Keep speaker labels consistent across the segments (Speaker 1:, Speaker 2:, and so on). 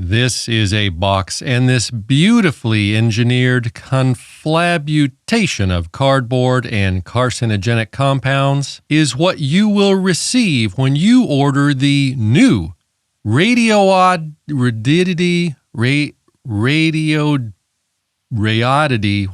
Speaker 1: This is a box, and this beautifully engineered conflabutation of cardboard and carcinogenic compounds is what you will receive when you order the new Radioddity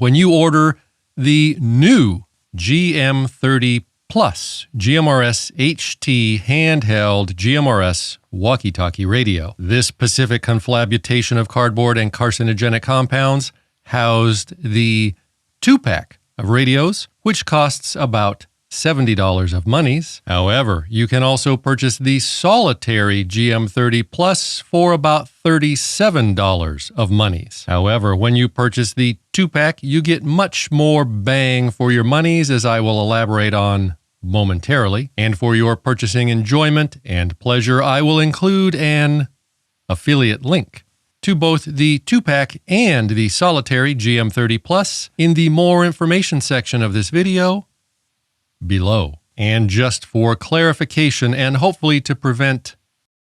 Speaker 1: when you order the new GM30 Plus GMRS HT handheld GMRS walkie-talkie radio. This specific conflabutation of cardboard and carcinogenic compounds housed the 2-pack of radios, which costs about $70 of monies. However, you can also purchase the solitary GM30 Plus for about $37 of monies. However, when you purchase the 2-pack, you get much more bang for your monies, as I will elaborate on momentarily. And for your purchasing enjoyment and pleasure, I will include an affiliate link to both the 2-pack and the solitary GM30 Plus in the more information section of this video below. And just for clarification and hopefully to prevent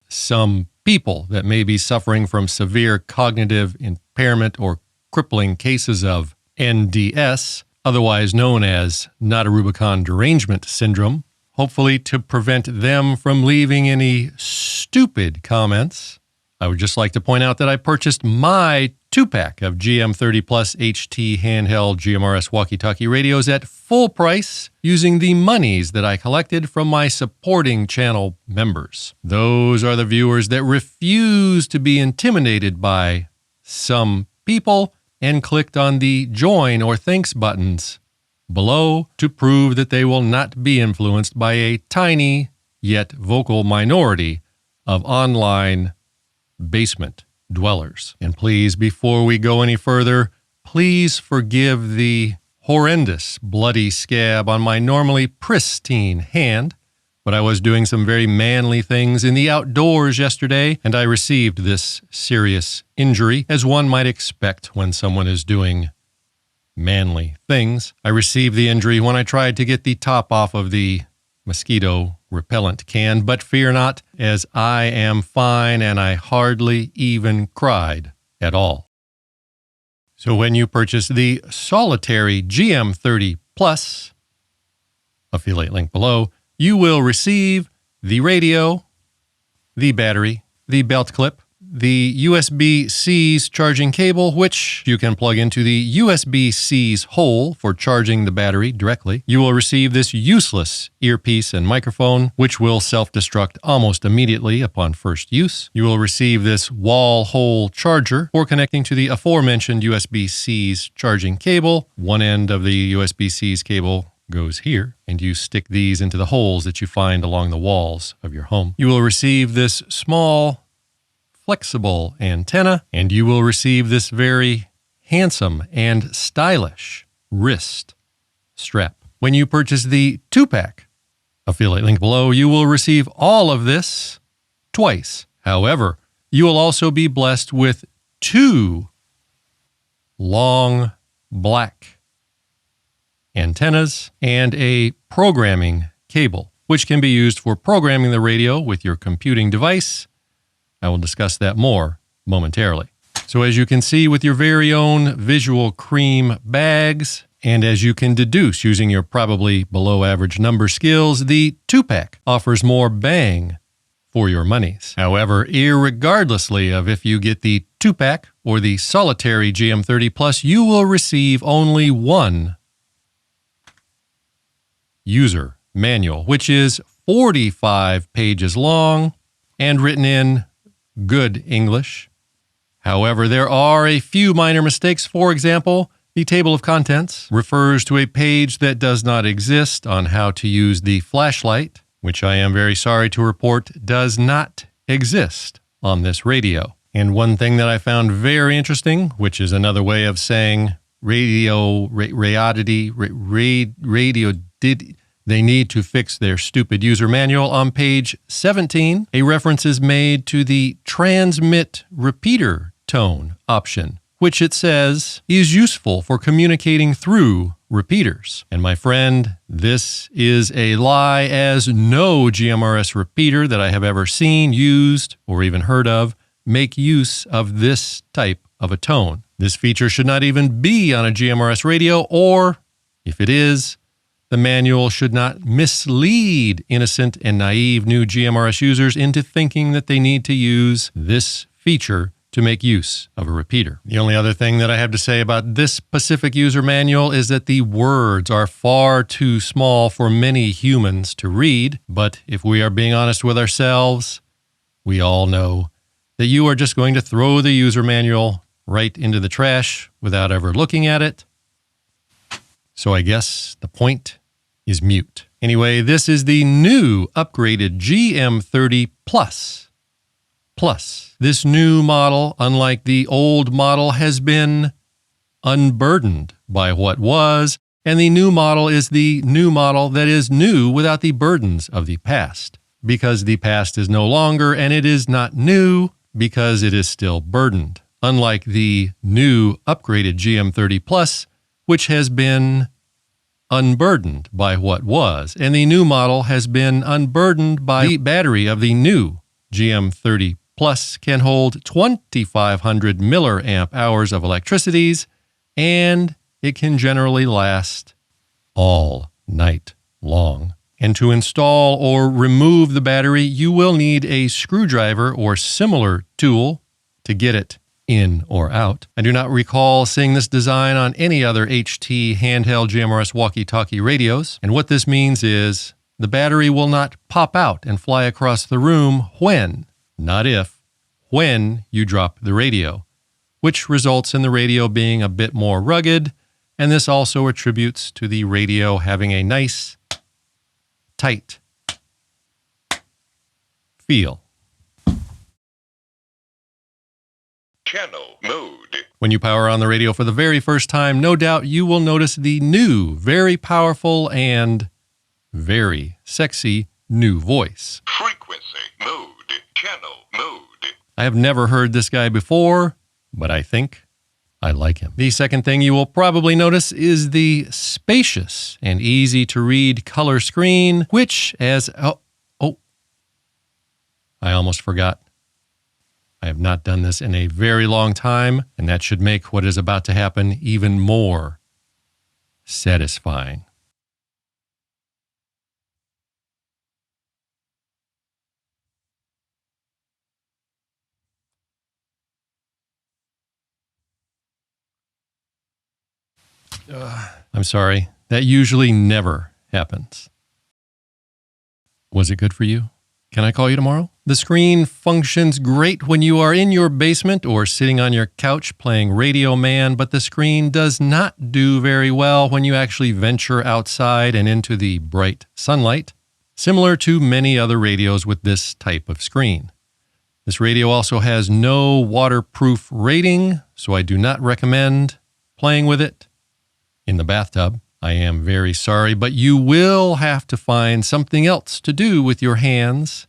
Speaker 1: some people that may be suffering from severe cognitive impairment or crippling cases of NDS, otherwise known as Notarubicon derangement syndrome, hopefully to prevent them from leaving any stupid comments, I would just like to point out that I purchased my 2-pack of GM30 Plus HT handheld GMRS walkie-talkie radios at full price using the monies that I collected from my supporting channel members. Those are the viewers that refuse to be intimidated by some people and clicked on the join or thanks buttons below to prove that they will not be influenced by a tiny yet vocal minority of online basement dwellers. And please, before we go any further, please forgive the horrendous bloody scab on my normally pristine hand, but I was doing some very manly things in the outdoors yesterday, and I received this serious injury, as one might expect when someone is doing manly things. I received the injury when I tried to get the top off of the mosquito repellent can, but fear not, as I am fine and I hardly even cried at all. So when you purchase the solitary GM30 Plus, affiliate link below, you will receive the radio, the battery, the belt clip, the USB-C's charging cable, which you can plug into the USB-C's hole for charging the battery directly. You will receive this useless earpiece and microphone, which will self-destruct almost immediately upon first use. You will receive this wall hole charger for connecting to the aforementioned USB-C's charging cable. One end of the USB-C's cable goes here, and you stick these into the holes that you find along the walls of your home. You will receive this small flexible antenna, and you will receive this very handsome and stylish wrist strap. When you purchase the 2-pack, affiliate link below, you will receive all of this twice. However, you will also be blessed with 2 long black antennas and a programming cable, which can be used for programming the radio with your computing device. I will discuss that more momentarily. So as you can see with your very own visual cream bags, and as you can deduce using your probably below average number skills, the 2-pack offers more bang for your monies. However, irregardlessly of if you get the 2-pack or the solitary GM30 Plus, you will receive only one user manual, which is 45 pages long and written in good English. However, there are a few minor mistakes. For example, the table of contents refers to a page that does not exist on how to use the flashlight, which I am very sorry to report does not exist on this radio. And one thing that I found very interesting, which is another way of saying Radioddity, they need to fix their stupid user manual. On page 17, a reference is made to the transmit repeater tone option, which it says is useful for communicating through repeaters. And my friend, this is a lie, as no GMRS repeater that I have ever seen, used, or even heard of make use of this type of a tone. This feature should not even be on a GMRS radio, or if it is, the manual should not mislead innocent and naive new GMRS users into thinking that they need to use this feature to make use of a repeater. The only other thing that I have to say about this specific user manual is that the words are far too small for many humans to read, but if we are being honest with ourselves, we all know that you are just going to throw the user manual right into the trash without ever looking at it. So I guess the point is mute. Anyway, this is the new upgraded GM30 Plus. This new model, unlike the old model, has been unburdened by what was, and the new model is the new model that is new without the burdens of the past, because the past is no longer, and it is not new because it is still burdened, unlike the new upgraded GM30 Plus, which has been unburdened by what was, and the new model has been unburdened by the battery of the new GM30 Plus can hold 2,500 milliamp hours of electricities, and it can generally last all night long. And to install or remove the battery, you will need a screwdriver or similar tool to get it in or out. I do not recall seeing this design on any other HT handheld GMRS walkie-talkie radios, and what this means is the battery will not pop out and fly across the room when, not if, when you drop the radio, which results in the radio being a bit more rugged, and this also attributes to the radio having a nice, tight feel.
Speaker 2: Channel mode.
Speaker 1: When you power on the radio for the very first time, no doubt you will notice the new, very powerful and very sexy new voice.
Speaker 2: Frequency mode. Channel mode.
Speaker 1: I have never heard this guy before, but I think I like him. The second thing you will probably notice is the spacious and easy to read color screen, which I almost forgot. I have not done this in a very long time, and that should make what is about to happen even more satisfying. I'm sorry. That usually never happens. Was it good for you? Can I call you tomorrow? The screen functions great when you are in your basement or sitting on your couch playing Radio Man, but the screen does not do very well when you actually venture outside and into the bright sunlight, similar to many other radios with this type of screen. This radio also has no waterproof rating, so I do not recommend playing with it in the bathtub. I am very sorry, but you will have to find something else to do with your hands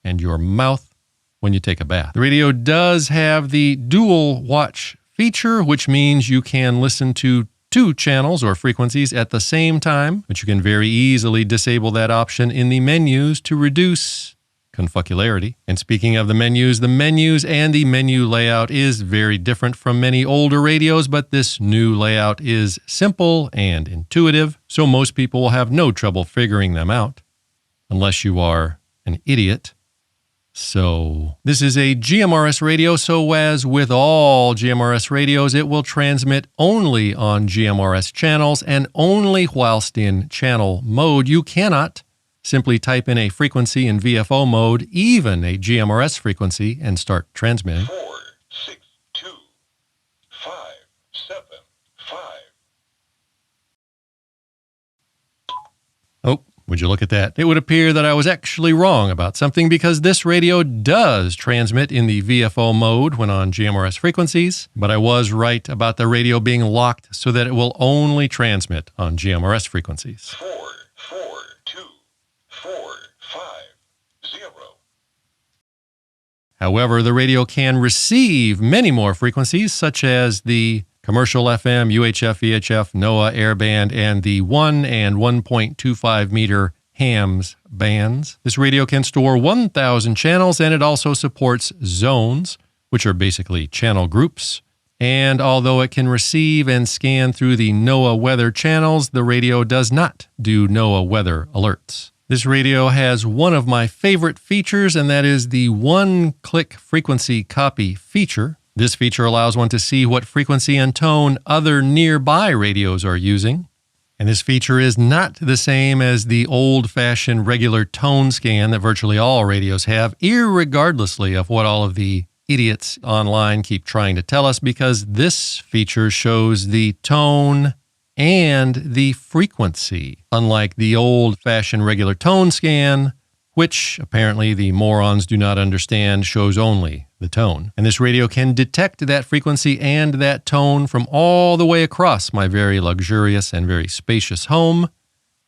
Speaker 1: and your mouth when you take a bath. The radio does have the dual watch feature, which means you can listen to 2 channels or frequencies at the same time, but you can very easily disable that option in the menus to reduce confucularity. And speaking of the menus and the menu layout is very different from many older radios, but this new layout is simple and intuitive, so most people will have no trouble figuring them out, unless you are an idiot. So this is a GMRS radio, so as with all GMRS radios, it will transmit only on GMRS channels and only whilst in channel mode. You cannot simply type in a frequency in VFO mode, even a GMRS frequency, and start transmitting.
Speaker 2: 4, 6, 2, 5, 7, 5.
Speaker 1: Oh, would you look at that? It would appear that I was actually wrong about something, because this radio does transmit in the VFO mode when on GMRS frequencies, but I was right about the radio being locked so that it will only transmit on GMRS frequencies.
Speaker 2: 4, 4, 2, 4, 5, 0.
Speaker 1: However, the radio can receive many more frequencies, such as the commercial FM, UHF, VHF, NOAA, airband, and the 1 and 1.25 meter hams bands. This radio can store 1,000 channels, and it also supports zones, which are basically channel groups. And although it can receive and scan through the NOAA weather channels, the radio does not do NOAA weather alerts. This radio has one of my favorite features, and that is the one-click frequency copy feature. This feature allows one to see what frequency and tone other nearby radios are using. And this feature is not the same as the old-fashioned regular tone scan that virtually all radios have, irregardlessly of what all of the idiots online keep trying to tell us, because this feature shows the tone and the frequency, unlike the old-fashioned regular tone scan, which apparently the morons do not understand shows only the tone. And this radio can detect that frequency and that tone from all the way across my very luxurious and very spacious home,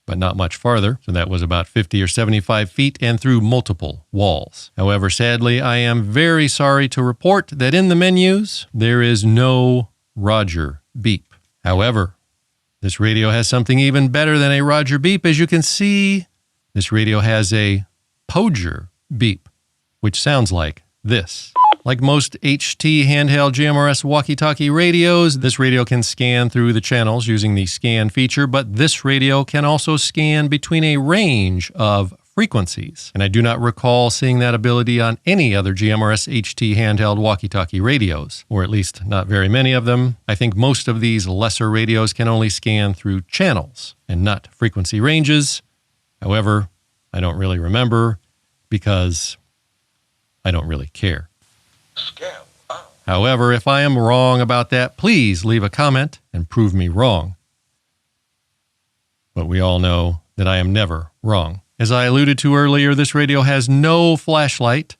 Speaker 1: but not much farther. So that was about 50 or 75 feet and through multiple walls. However, sadly, I am very sorry to report that in the menus, there is no Roger beep. However, this radio has something even better than a Roger beep. As you can see, this radio has a Poger beep, which sounds like this. Like most HT handheld GMRS walkie-talkie radios, this radio can scan through the channels using the scan feature, but this radio can also scan between a range of frequencies. And I do not recall seeing that ability on any other GMRS HT handheld walkie-talkie radios, or at least not very many of them. I think most of these lesser radios can only scan through channels and not frequency ranges. However, I don't really remember because I don't really care.
Speaker 2: Scan out.
Speaker 1: However, if I am wrong about that, please leave a comment and prove me wrong. But we all know that I am never wrong. As I alluded to earlier, this radio has no flashlight,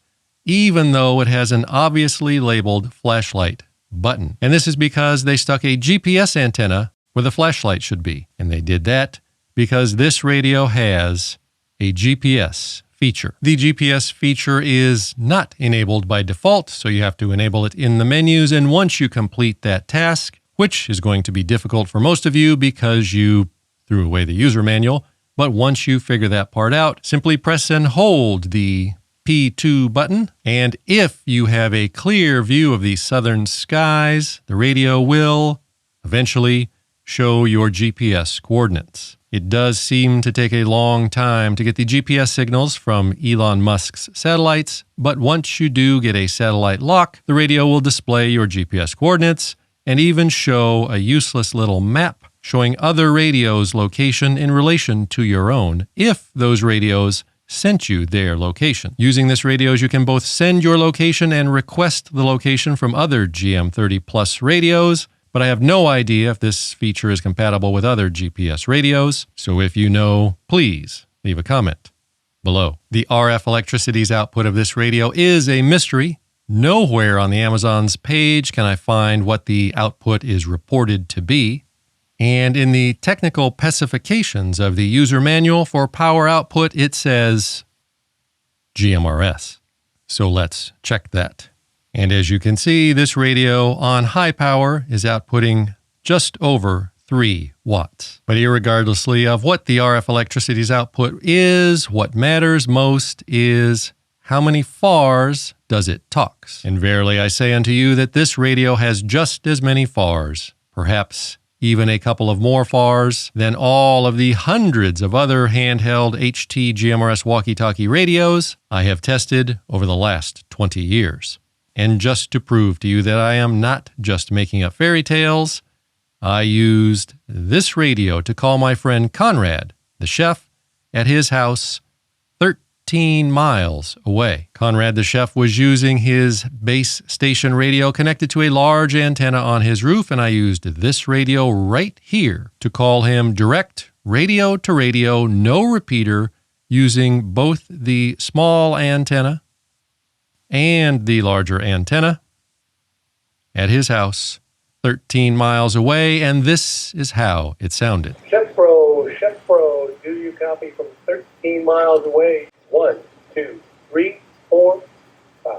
Speaker 1: even though it has an obviously labeled flashlight button. And this is because they stuck a GPS antenna where the flashlight should be. And they did that because this radio has a GPS feature. The GPS feature is not enabled by default, so you have to enable it in the menus. And once you complete that task, which is going to be difficult for most of you because you threw away the user manual, but once you figure that part out, simply press and hold the P2 button. And if you have a clear view of the southern skies, the radio will eventually show your GPS coordinates. It does seem to take a long time to get the GPS signals from Elon Musk's satellites, but once you do get a satellite lock, the radio will display your GPS coordinates and even show a useless little map showing other radios' location in relation to your own, if those radios sent you their location. Using this radio, you can both send your location and request the location from other GM30 Plus radios, but I have no idea if this feature is compatible with other GPS radios, so if you know, please leave a comment below. The RF electricity's output of this radio is a mystery. Nowhere on the Amazon's page can I find what the output is reported to be. And in the technical specifications of the user manual for power output, it says GMRS. So let's check that. And as you can see, this radio on high power is outputting just over 3 watts. But irregardlessly of what the RF electricity's output is, what matters most is how many FARs does it talks. And verily I say unto you that this radio has just as many FARs, perhaps even a couple of more FARs, than all of the hundreds of other handheld HT GMRS walkie-talkie radios I have tested over the last 20 years. And just to prove to you that I am not just making up fairy tales, I used this radio to call my friend Conrad, the chef, at his house 13 miles away. Conrad, the chef, was using his base station radio connected to a large antenna on his roof, and I used this radio right here to call him direct radio to radio, no repeater, using both the small antenna and the larger antenna at his house 13 miles away, and this is how it sounded.
Speaker 3: Chef Pro, do you copy from 13 miles away? 1, 2, 3, 4, 5.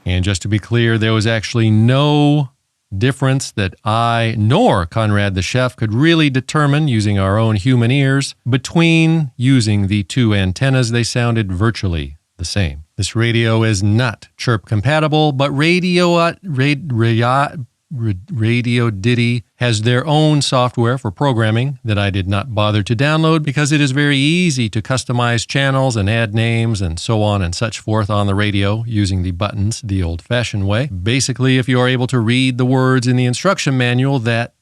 Speaker 1: And just to be clear, there was actually no difference that I nor Conrad the chef could really determine using our own human ears between using the two antennas. They sounded virtually the the same. This radio is not chirp compatible, but Radioddity has their own software for programming that I did not bother to download because it is very easy to customize channels and add names and so on and such forth on the radio using the buttons the old-fashioned way. Basically, if you are able to read the words in the instruction manual, that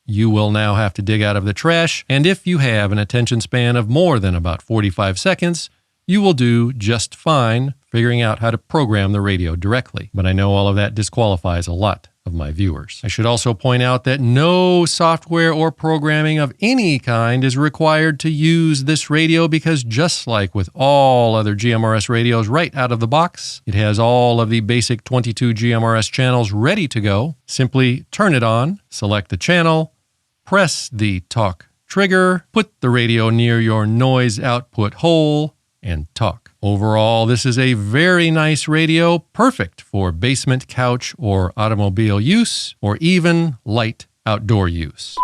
Speaker 1: you will now have to dig out of the trash, and if you have an attention span of more than about 45 seconds, you will do just fine figuring out how to program the radio directly. But I know all of that disqualifies a lot of my viewers. I should also point out that no software or programming of any kind is required to use this radio because just like with all other GMRS radios right out of the box, it has all of the basic 22 GMRS channels ready to go. Simply turn it on, select the channel, press the talk trigger, put the radio near your noise output hole, and talk. Overall, this is a very nice radio, perfect for basement, couch, or automobile use, or even light outdoor use.